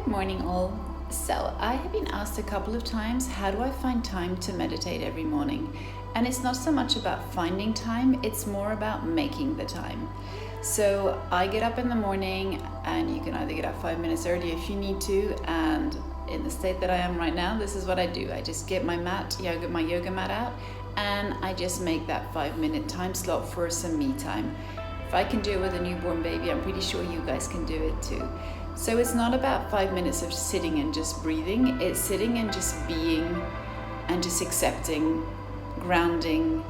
Good morning, all. So, I have been asked a couple of times, how do I find time to meditate every morning? And it's not so much about finding time, it's more about making the time. So, I get up in the morning, and you can either get up 5 minutes early if you need to. And in the state that I am right now, this is what I do. I just get my yoga mat out, and I just make that 5-minute time slot for some me time. If I can do it with a newborn baby, I'm pretty sure you guys can do it too. So it's not about 5 minutes of sitting and just breathing, it's sitting and just being and just accepting, grounding,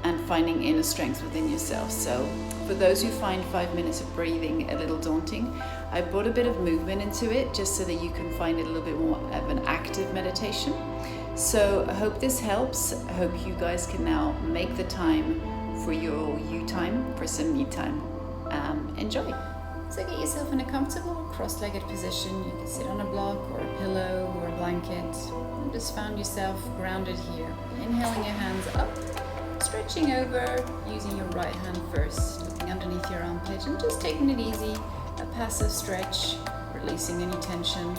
and finding inner strength within yourself. So for those who find 5 minutes of breathing a little daunting, I brought a bit of movement into it just so that you can find it a little bit more of an active meditation. So I hope this helps. I hope you guys can now make the time for your you time, for some me time. Enjoy. So get yourself in a comfortable cross-legged position. You can sit on a block or a pillow or a blanket. And just found yourself grounded here. Inhaling your hands up, stretching over, using your right hand first, looking underneath your armpit and just taking it easy. A passive stretch, releasing any tension.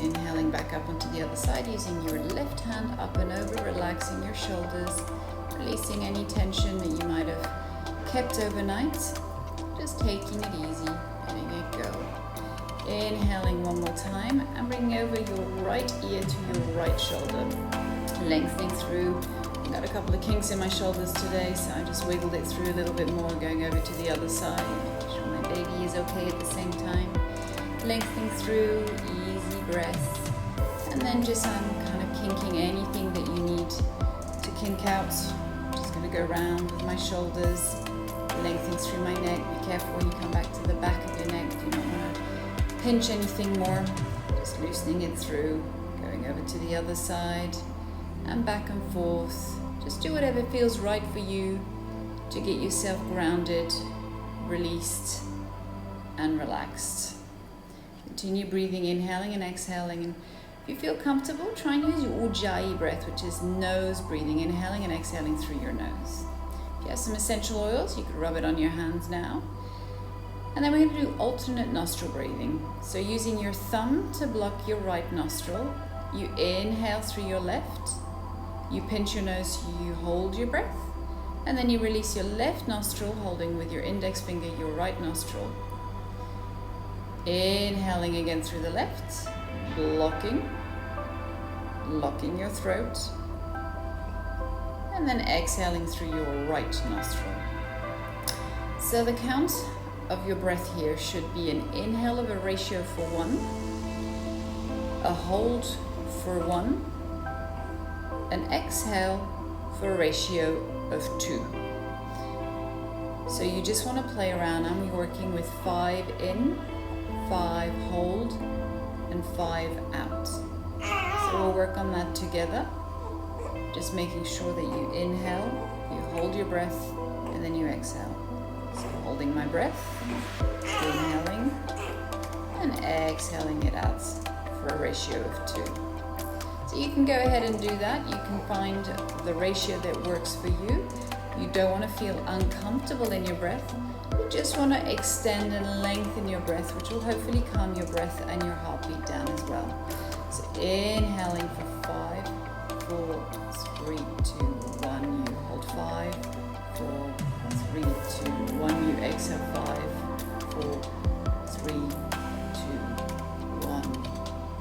Inhaling back up onto the other side, using your left hand up and over, relaxing your shoulders, releasing any tension that you might have kept overnight. Just taking it easy, letting it go. Inhaling one more time and bringing over your right ear to your right shoulder. Lengthening through. I've got a couple of kinks in my shoulders today, so I just wiggled it through a little bit more, going over to the other side. Make sure my baby is okay at the same time. Lengthening through, easy breath. And then just kind of kinking anything that you need to kink out. Just going to go around with my shoulders. Lengthening through my neck. Be careful when you come back to the back of your neck. You don't want to pinch anything more. Just loosening it through. Going over to the other side. And back and forth. Just do whatever feels right for you to get yourself grounded, released, and relaxed. Continue breathing, inhaling and exhaling. And if you feel comfortable, try and use your ujjayi breath, which is nose breathing, inhaling and exhaling through your nose. If you have some essential oils, you could rub it on your hands now. And then we're going to do alternate nostril breathing. So using your thumb to block your right nostril, you inhale through your left, you pinch your nose, you hold your breath, and then you release your left nostril, holding with your index finger your right nostril. Inhaling again through the left, blocking, locking your throat, and then exhaling through your right nostril. So the count of your breath here should be an inhale of a ratio for 1, a hold for 1, an exhale for a ratio of 2. So you just want to play around. I'm working with 5 in, 5 hold, and 5 out. So we'll work on that together. Just making sure that you inhale, you hold your breath, and then you exhale. So holding my breath, inhaling, and exhaling it out for a ratio of 2. So you can go ahead and do that. You can find the ratio that works for you. You don't want to feel uncomfortable in your breath. You just want to extend and lengthen your breath, which will hopefully calm your breath and your heartbeat down as well. So inhaling for 5, 4, 3, 2, 1. You hold 5, 4, 3, 2, 1. You exhale 5, 4, 3, 2, 1.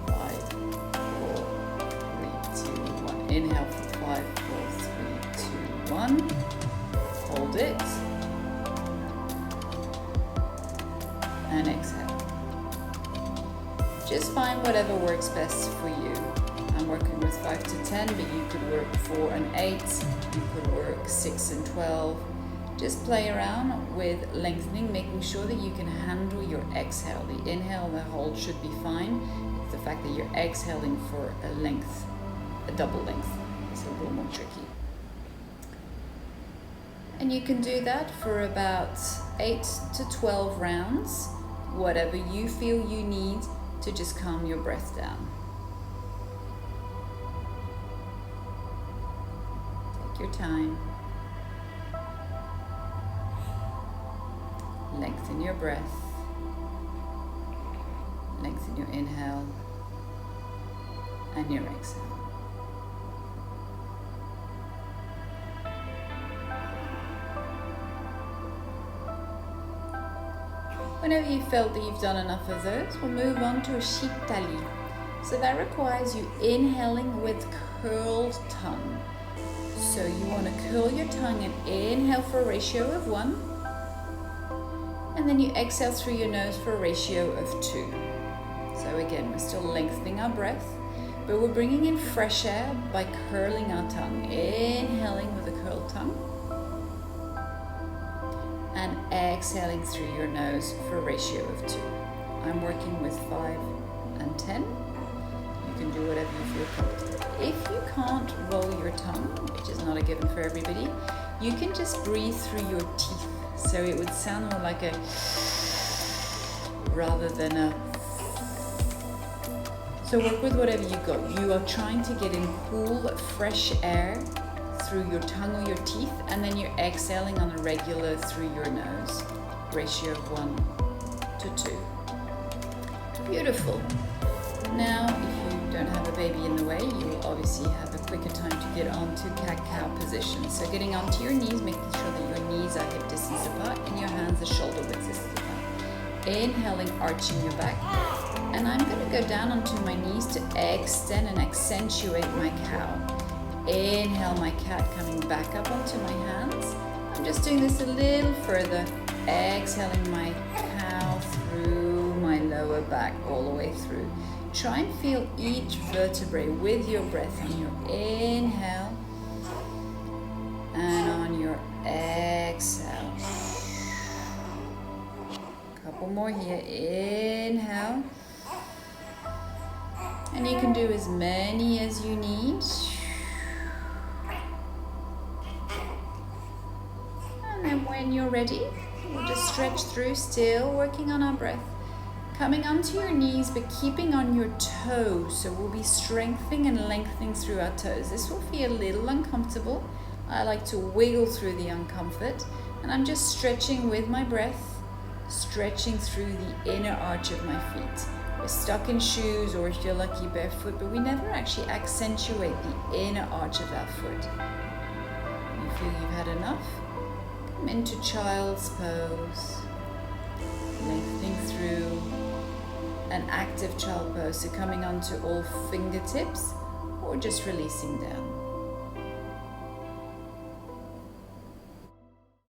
5, 4, 3, 2, 1. Inhale for 5, 4, 3, 2, 1. Hold it. And exhale. Just find whatever works best for you. I'm working with 5 to 10, but you could work 4 and 8. You could work 6 and 12. Just play around with lengthening, making sure that you can handle your exhale. The inhale and the hold should be fine. It's the fact that you're exhaling for a length, a double length, is a little more tricky. And you can do that for about 8 to 12 rounds, whatever you feel you need to just calm your breath down. Take your time. Lengthen your breath. Lengthen your inhale and your exhale. Whenever you felt that you've done enough of those, we'll move on to a shitali. So that requires you inhaling with curled tongue. So you want to curl your tongue and inhale for a ratio of 1. And then you exhale through your nose for a ratio of 2. So again, we're still lengthening our breath, but we're bringing in fresh air by curling our tongue. Inhaling with a curled tongue. And exhaling through your nose for a ratio of 2. I'm working with 5 and 10. You can do whatever you feel comfortable. If you can't roll your tongue, which is not a given for everybody, you can just breathe through your teeth. So it would sound more like a rather than a. So work with whatever you got. You are trying to get in cool, fresh air through your tongue or your teeth, and then you're exhaling on a regular through your nose. Ratio of 1 to 2. Beautiful. Now, if you don't have a baby in the way, you will obviously have a quicker time to get onto cat-cow position. So getting onto your knees, making sure that your knees are hip distance apart and your hands are shoulder width distance apart. Inhaling, arching your back. And I'm going to go down onto my knees to extend and accentuate my cow. Inhale my cat, coming back up onto my hands. I'm just doing this a little further. Exhaling my cow through my lower back all the way through. Try and feel each vertebrae with your breath on your inhale and on your exhale. Couple more here. Inhale. And you can do as many as you need. And then when you're ready, we'll just stretch through, still working on our breath. Coming onto your knees, but keeping on your toes. So we'll be strengthening and lengthening through our toes. This will feel a little uncomfortable. I like to wiggle through the uncomfort. And I'm just stretching with my breath, stretching through the inner arch of my feet. We're stuck in shoes, or if you're lucky, barefoot, but we never actually accentuate the inner arch of that foot. When you feel you've had enough, come into child's pose, lengthening through an active child pose, so coming onto all fingertips or just releasing down.